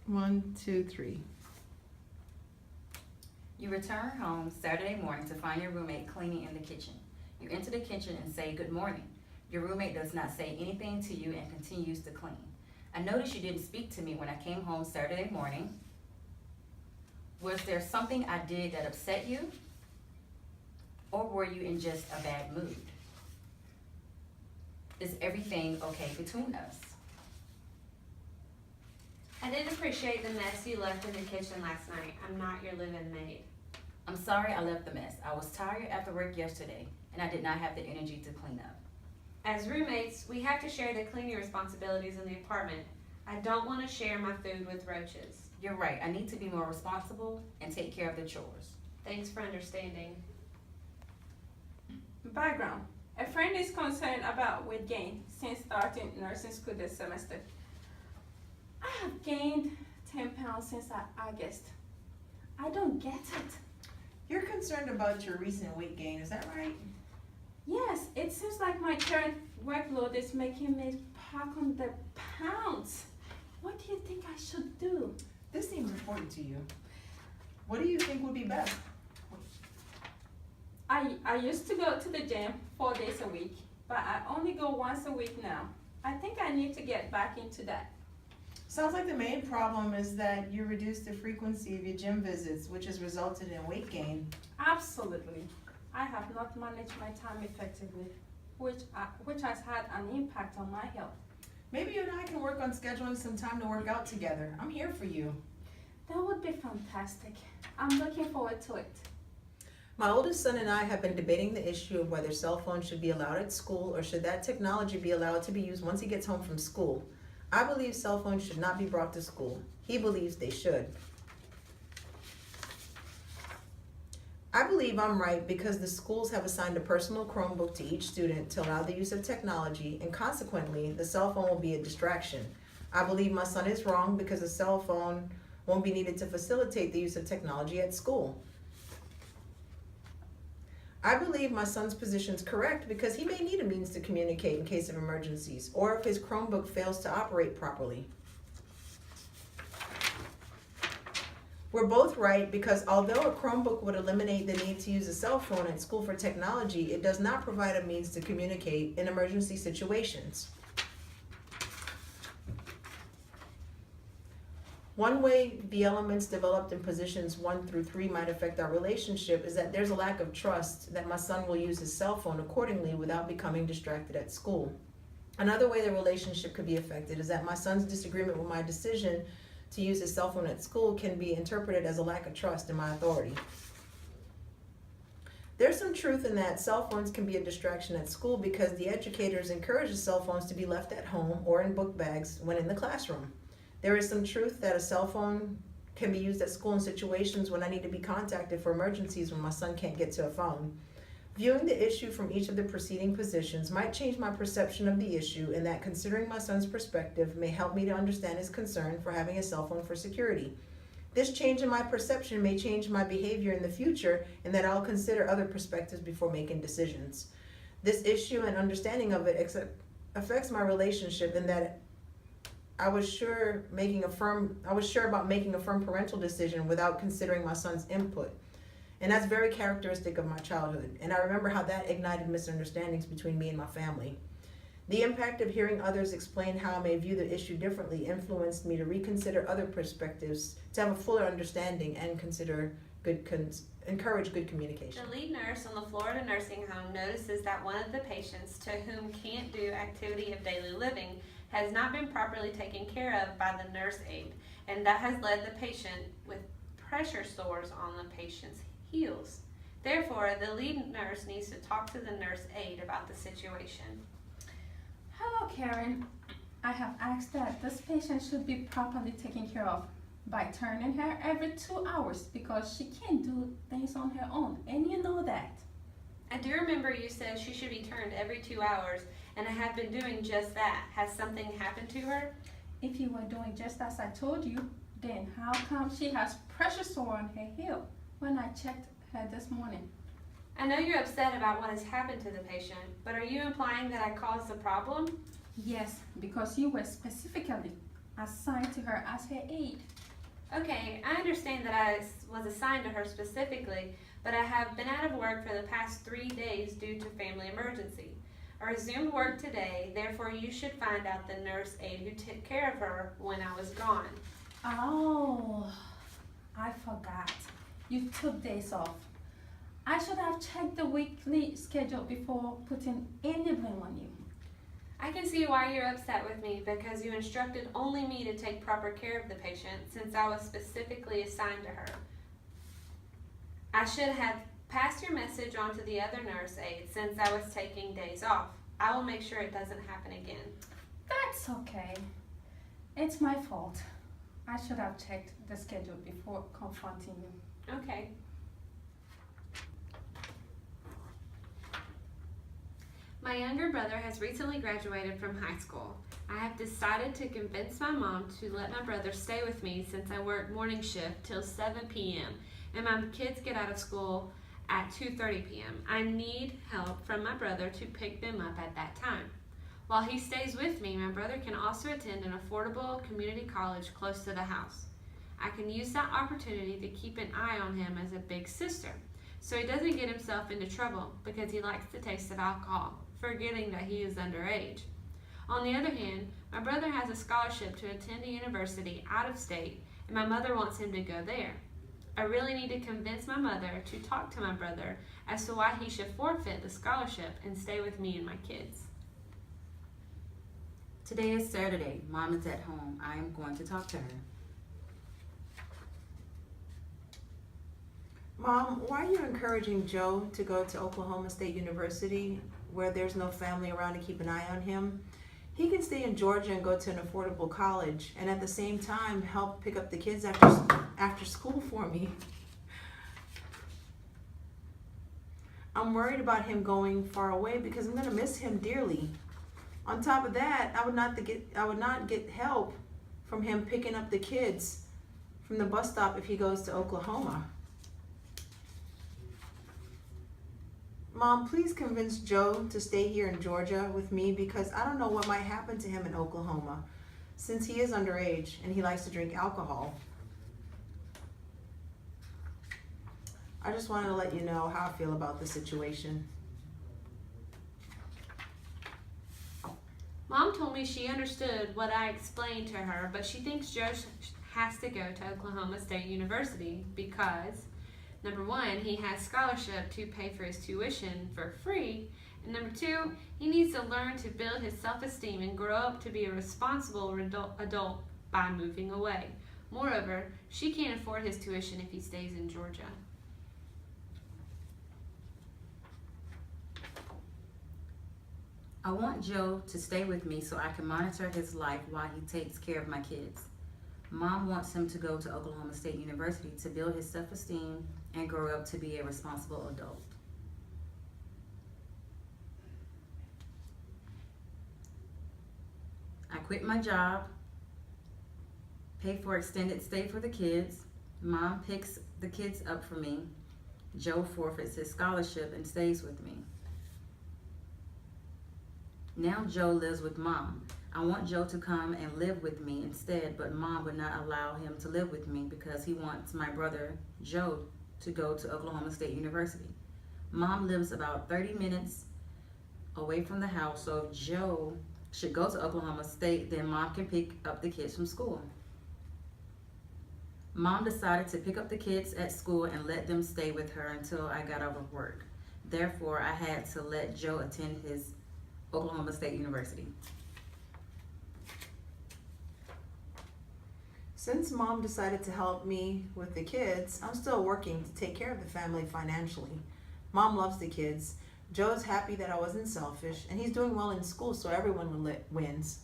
1, 2, 3. You return home Saturday morning to find your roommate cleaning in the kitchen. You enter the kitchen and say good morning. Your roommate does not say anything to you and continues to clean. I noticed you didn't speak to me when I came home Saturday morning. Was there something I did that upset you? Or were you in just a bad mood? Is everything okay between us? I didn't appreciate the mess you left in the kitchen last night. I'm not your live-in maid. I'm sorry I left the mess. I was tired after work yesterday, and I did not have the energy to clean up. As roommates, we have to share the cleaning responsibilities in the apartment. I don't want to share my food with roaches. You're right. I need to be more responsible and take care of the chores. Thanks for understanding. Background. A friend is concerned about weight gain since starting nursing school this semester. I have gained 10 pounds since August. I don't get it. You're concerned about your recent weight gain, is that right? Yes, it seems like my current workload is making me pack on the pounds. What do you think I should do? This seems important to you. What do you think would be best? I used to go to the gym 4 days a week, but I only go once a week now. I think I need to get back into that. Sounds like the main problem is that you reduced the frequency of your gym visits, which has resulted in weight gain. Absolutely. I have not managed my time effectively, which has had an impact on my health. Maybe you and I can work on scheduling some time to work out together. I'm here for you. That would be fantastic. I'm looking forward to it. My oldest son and I have been debating the issue of whether cell phones should be allowed at school or should that technology be allowed to be used once he gets home from school. I believe cell phones should not be brought to school. He believes they should. I believe I'm right because the schools have assigned a personal Chromebook to each student to allow the use of technology, and consequently, the cell phone will be a distraction. I believe my son is wrong because a cell phone won't be needed to facilitate the use of technology at school. I believe my son's position is correct because he may need a means to communicate in case of emergencies or if his Chromebook fails to operate properly. We're both right because although a Chromebook would eliminate the need to use a cell phone at school for technology, it does not provide a means to communicate in emergency situations. One way the elements developed in positions 1 through 3 might affect our relationship is that there's a lack of trust that my son will use his cell phone accordingly without becoming distracted at school. Another way the relationship could be affected is that my son's disagreement with my decision to use his cell phone at school can be interpreted as a lack of trust in my authority. There's some truth in that cell phones can be a distraction at school because the educators encourage the cell phones to be left at home or in book bags when in the classroom. There is some truth that a cell phone can be used at school in situations when I need to be contacted for emergencies when my son can't get to a phone. Viewing the issue from each of the preceding positions might change my perception of the issue, and that considering my son's perspective may help me to understand his concern for having a cell phone for security. This change in my perception may change my behavior in the future, and that I'll consider other perspectives before making decisions. This issue and understanding of it affects my relationship in that I was sure about making a firm parental decision without considering my son's input. And that's very characteristic of my childhood. And I remember how that ignited misunderstandings between me and my family. The impact of hearing others explain how I may view the issue differently influenced me to reconsider other perspectives, to have a fuller understanding and encourage good communication. The lead nurse on the Florida nursing home notices that one of the patients to whom can't do activity of daily living has not been properly taken care of by the nurse aide, and that has led the patient with pressure sores on the patient's heels. Therefore, the lead nurse needs to talk to the nurse aide about the situation. Hello, Karen. I have asked that this patient should be properly taken care of by turning her every 2 hours because she can't do things on her own, and you know that. I do remember you said she should be turned every 2 hours, and I have been doing just that. Has something happened to her? If you were doing just as I told you, then how come she has pressure sore on her heel when I checked her this morning? I know you're upset about what has happened to the patient, but are you implying that I caused the problem? Yes, because you were specifically assigned to her as her aide. Okay, I understand that I was assigned to her specifically, but I have been out of work for the past 3 days due to family emergency. I resumed work today, therefore you should find out the nurse aide who took care of her when I was gone. Oh, I forgot. You took days off. I should have checked the weekly schedule before putting any blame on you. I can see why you're upset with me because you instructed only me to take proper care of the patient since I was specifically assigned to her. I should have passed your message on to the other nurse aide since I was taking days off. I will make sure it doesn't happen again. That's okay. It's my fault. I should have checked the schedule before confronting you. Okay. My younger brother has recently graduated from high school. I have decided to convince my mom to let my brother stay with me since I work morning shift till 7 p.m. and my kids get out of school at 2:30 p.m. I need help from my brother to pick them up at that time. While he stays with me, my brother can also attend an affordable community college close to the house. I can use that opportunity to keep an eye on him as a big sister, so he doesn't get himself into trouble because he likes the taste of alcohol, forgetting that he is underage. On the other hand, my brother has a scholarship to attend a university out of state, and my mother wants him to go there. I really need to convince my mother to talk to my brother as to why he should forfeit the scholarship and stay with me and my kids. Today is Saturday. Mom is at home. I am going to talk to her. Mom, why are you encouraging Joe to go to Oklahoma State University where there's no family around to keep an eye on him? He can stay in Georgia and go to an affordable college and at the same time help pick up the kids after school for me. I'm worried about him going far away because I'm gonna miss him dearly. On top of that, I would not get help from him picking up the kids from the bus stop if he goes to Oklahoma. Mom, please convince Joe to stay here in Georgia with me because I don't know what might happen to him in Oklahoma since he is underage and he likes to drink alcohol. I just wanted to let you know how I feel about the situation. Mom told me she understood what I explained to her, but she thinks Joe has to go to Oklahoma State University because, number one, he has scholarship to pay for his tuition for free, and number two, he needs to learn to build his self-esteem and grow up to be a responsible adult by moving away. Moreover, she can't afford his tuition if he stays in Georgia. I want Joe to stay with me so I can monitor his life while he takes care of my kids. Mom wants him to go to Oklahoma State University to build his self-esteem and grow up to be a responsible adult. I quit my job, pay for extended stay for the kids. Mom picks the kids up for me. Joe forfeits his scholarship and stays with me. Now Joe lives with Mom. I want Joe to come and live with me instead, but Mom would not allow him to live with me because he wants my brother, Joe, to go to Oklahoma State University. Mom lives about 30 minutes away from the house, so if Joe should go to Oklahoma State, then Mom can pick up the kids from school. Mom decided to pick up the kids at school and let them stay with her until I got out of work. Therefore, I had to let Joe attend his Oklahoma State University. Since Mom decided to help me with the kids, I'm still working to take care of the family financially. Mom loves the kids. Joe's happy that I wasn't selfish, and he's doing well in school, so everyone wins.